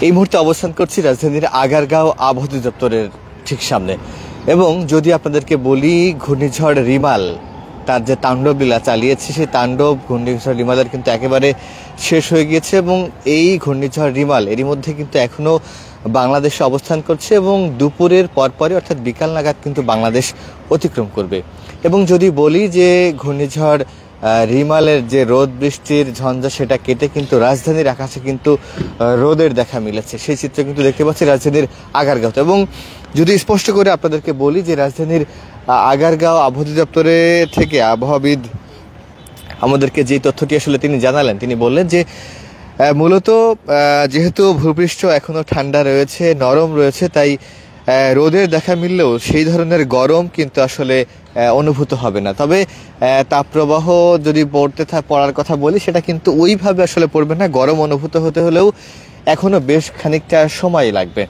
এই মুহূর্তে অবস্থান করছি রাজধানীর আগারগাঁও আবহাওয়া অধিদপ্তরের ঠিক সামনে। এবং যদি আপনাদেরকে বলি ঘূর্ণিঝড় রিমাল তার যে তাণ্ডব লীলা চালিয়েছে, সেই তাণ্ডব ঘূর্ণিঝড় রিমালের কিন্তু একেবারে শেষ হয়ে গিয়েছে। এবং এই ঘূর্ণিঝড় রিমাল এরই মধ্যে কিন্তু এখনও বাংলাদেশে অবস্থান করছে এবং দুপুরের পরপরই অর্থাৎ বিকাল নাগাদ কিন্তু বাংলাদেশ অতিক্রম করবে। এবং যদি বলি যে ঘূর্ণিঝড় রিমালের যে রোদ বৃষ্টির ঝঞ্ঝা সেটা কেটে কিন্তু রাজধানীর আকাশে কিন্তু রোদের দেখা মিলেছে, সেই চিত্র কিন্তু দেখতে পাচ্ছি রাজধানীর আগারগাঁওতে। এবং যদি স্পষ্ট করে আপনাদেরকে বলি যে রাজধানীর আগারগাঁও আবহাওয়া অধিদপ্তরে থেকে আবহাওয়াবিদ আমাদেরকে যে তথ্যটি আসলে তিনি জানালেন, তিনি বললেন যে মূলত যেহেতু ভূপৃষ্ঠ এখনো ঠান্ডা রয়েছে, নরম রয়েছে, তাই রোদের দেখা মিললেও সেই ধরনের গরম কিন্তু আসলে অনুভূত হবে না। তবে তাপপ্রবাহ যদি পড়ার কথা বলি, সেটা কিন্তু ওইভাবে আসলে পড়বে না। গরম অনুভূত হতে হলেও এখনো বেশ খানিকটা সময় লাগবে।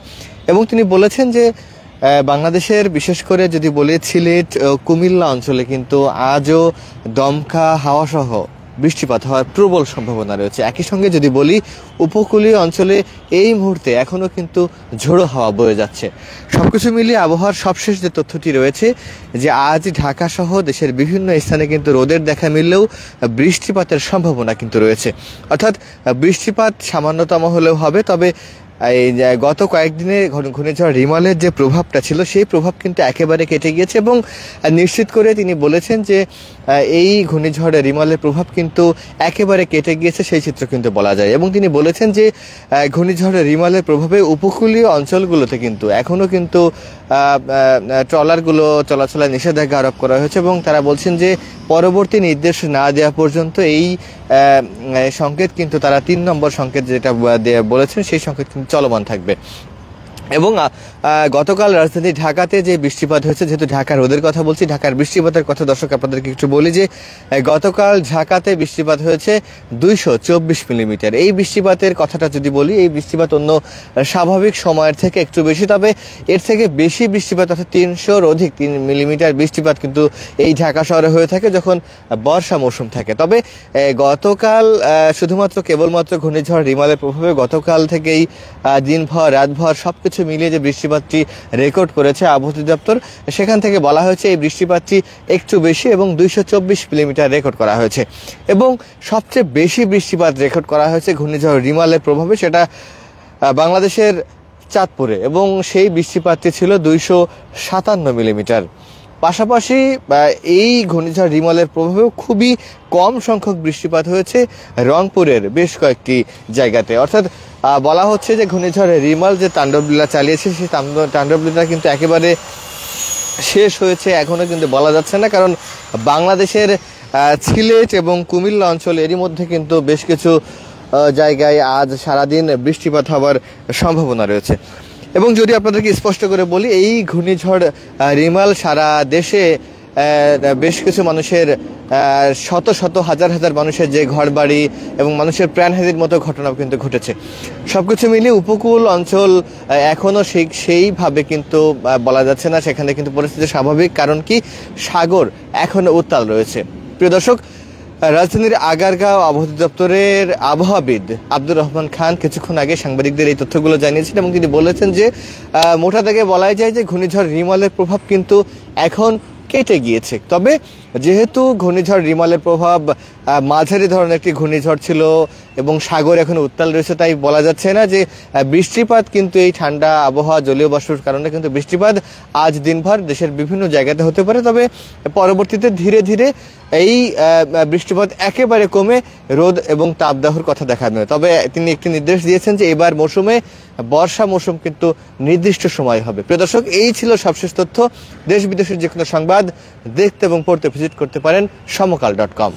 এবং তিনি বলেছেন যে বাংলাদেশের বিশেষ করে যদি বলি সিলেট, কুমিল্লা অঞ্চলে কিন্তু আজও দমকা হাওয়াসহ বৃষ্টিপাত হওয়ার প্রবল সম্ভাবনা রয়েছে। একই সঙ্গে যদি বলি উপকূলীয় অঞ্চলে এই মুহূর্তে এখনও কিন্তু ঝোড়ো হাওয়া বয়ে যাচ্ছে। সবকিছু মিলিয়ে আবহাওয়ার সবশেষ যে তথ্যটি রয়েছে যে আজ ঢাকা সহ দেশের বিভিন্ন স্থানে কিন্তু রোদের দেখা মিললেও বৃষ্টিপাতের সম্ভাবনা কিন্তু রয়েছে। অর্থাৎ বৃষ্টিপাত সামান্যতম হলেও হবে, তবে এই গত কয়েকদিনে ঘূর্ণিঝড় রিমালের যে প্রভাবটা ছিল সেই প্রভাব কিন্তু একেবারে কেটে গিয়েছে। এবং নিশ্চিত করে তিনি বলেছেন যে এই ঘূর্ণিঝড় রিমালের প্রভাব কিন্তু একেবারে কেটে গিয়েছে, সেই চিত্র কিন্তু বলা যায়। এবং তিনি বলেছেন যে ঘূর্ণিঝড় রিমালের প্রভাবে উপকূলীয় অঞ্চলগুলোতে কিন্তু এখনও কিন্তু ট্রলারগুলো চলাচলে নিষেধাজ্ঞা আরোপ করা হয়েছে। এবং তারা বলছেন যে পরবর্তী নির্দেশ না দেওয়া পর্যন্ত এই সংকেত কিন্তু তারা ৩ নম্বর সংকেত যেটা বলেছেন সেই সংকেত কিন্তু চলমান থাকবে। এবং গতকাল রাজধানী ঢাকাতে যে বৃষ্টিপাত হয়েছে, যেহেতু ঢাকার রোদের কথা বলছি, ঢাকার বৃষ্টিপাতের কথা দর্শক আপনাদেরকে একটু বলি যে গতকাল ঢাকাতে বৃষ্টিপাত হয়েছে 224 মিলিমিটার। এই বৃষ্টিপাতের কথাটা যদি বলি, এই বৃষ্টিপাত অন্য স্বাভাবিক সময়ের থেকে একটু বেশি, তবে এর থেকে বেশি বৃষ্টিপাত অর্থাৎ 300-র অধিক 3 মিলিমিটার বৃষ্টিপাত কিন্তু এই ঢাকা শহরে হয়ে থাকে যখন বর্ষা মৌসুম থাকে। তবে গতকাল শুধুমাত্র কেবলমাত্র ঘূর্ণিঝড় রিমালের প্রভাবে গতকাল থেকেই দিনভর রাতভর সবকিছু মিলিয়ে যে বৃষ্টিপাতটি রেকর্ড করেছে আবহাওয়া অধিদপ্তর, সেখান থেকে বলা হয়েছে এই বৃষ্টিপাতটি একটু বেশি এবং 224 মিলিমিটার রেকর্ড করা হয়েছে। এবং সবচেয়ে বেশি বৃষ্টিপাত রেকর্ড করা হয়েছে ঘূর্ণিঝড় রিমালের প্রভাবে, সেটা বাংলাদেশের চাঁদপুরে, এবং সেই বৃষ্টিপাতটি ছিল 257 মিলিমিটার। পাশাপাশি এই ঘূর্ণিঝড় রিমালের প্রভাবেও খুবই কম সংখ্যক বৃষ্টিপাত হয়েছে রংপুরের বেশ কয়েকটি জায়গাতে। অর্থাৎ বলা হচ্ছে যে ঘূর্ণিঝড় রিমাল যে তাণ্ডবলীলা চালিয়েছে সেই তাণ্ডবলীলা কিন্তু একেবারে শেষ হয়েছে এখনও কিন্তু বলা যাচ্ছে না, কারণ বাংলাদেশের সিলেট এবং কুমিল্লা অঞ্চলে এরই মধ্যে কিন্তু বেশ কিছু জায়গায় আজ সারাদিন বৃষ্টিপাত হওয়ার সম্ভাবনা রয়েছে। এবং যদি আপনাদেরকে স্পষ্ট করে বলি, এই ঘূর্ণিঝড় রিমাল সারা দেশে বেশ কিছু মানুষের শত শত হাজার হাজার মানুষের যে ঘরবাড়ি এবং মানুষের প্রাণহানির মতো ঘটনাও কিন্তু ঘটেছে। সবকিছু মিলিয়ে উপকূল অঞ্চল এখনও সেইভাবে কিন্তু বলা যাচ্ছে না, সেখানে কিন্তু পরিস্থিতি স্বাভাবিক, কারণ কি সাগর এখনও উত্তাল রয়েছে। প্রিয় দর্শক, রাজধানীর আগারগাঁও আবহাওয়া অধিদপ্তরের আবহাওয়াবিদ আব্দুর রহমান খান কিছুক্ষণ আগে সাংবাদিকদের এই তথ্যগুলো জানিয়েছেন। এবং তিনি বলেছেন যে মোটা দাগে বলা যায় যে ঘূর্ণিঝড় রিমালের প্রভাব কিন্তু এখন কেটে গিয়েছে। তবে যেহেতু ঘূর্ণিঝড় রিমালের প্রভাব মাঝারি ধরনের একটি ঘূর্ণিঝড় ছিল এবং সাগর এখন উত্তাল রয়েছে, তাই বলা যাচ্ছে না যে বৃষ্টিপাত কিন্তু এই ঠান্ডা আবহাওয়া জলীয় বাষ্পের কারণে কিন্তু বৃষ্টিপাত আজ দিনভর দেশের বিভিন্ন জায়গাতে হতে পারে। তবে পরবর্তীতে ধীরে ধীরে এই বৃষ্টিপাত একেবারে কমে রোদ এবং তাপদাহর কথা দেখা দেবে। তবে তিনি একটি নির্দেশ দিয়েছেন যে এবার মৌসুমে বর্ষা মৌসুম কিন্তু নির্দিষ্ট সময় হবে। প্রিয় দর্শক, এই ছিল সবশেষ তথ্য। দেশ বিদেশের যে কোনো সংবাদ দেখতে এবং পড়তে ভিজিট করতে পারেন সমকাল.com।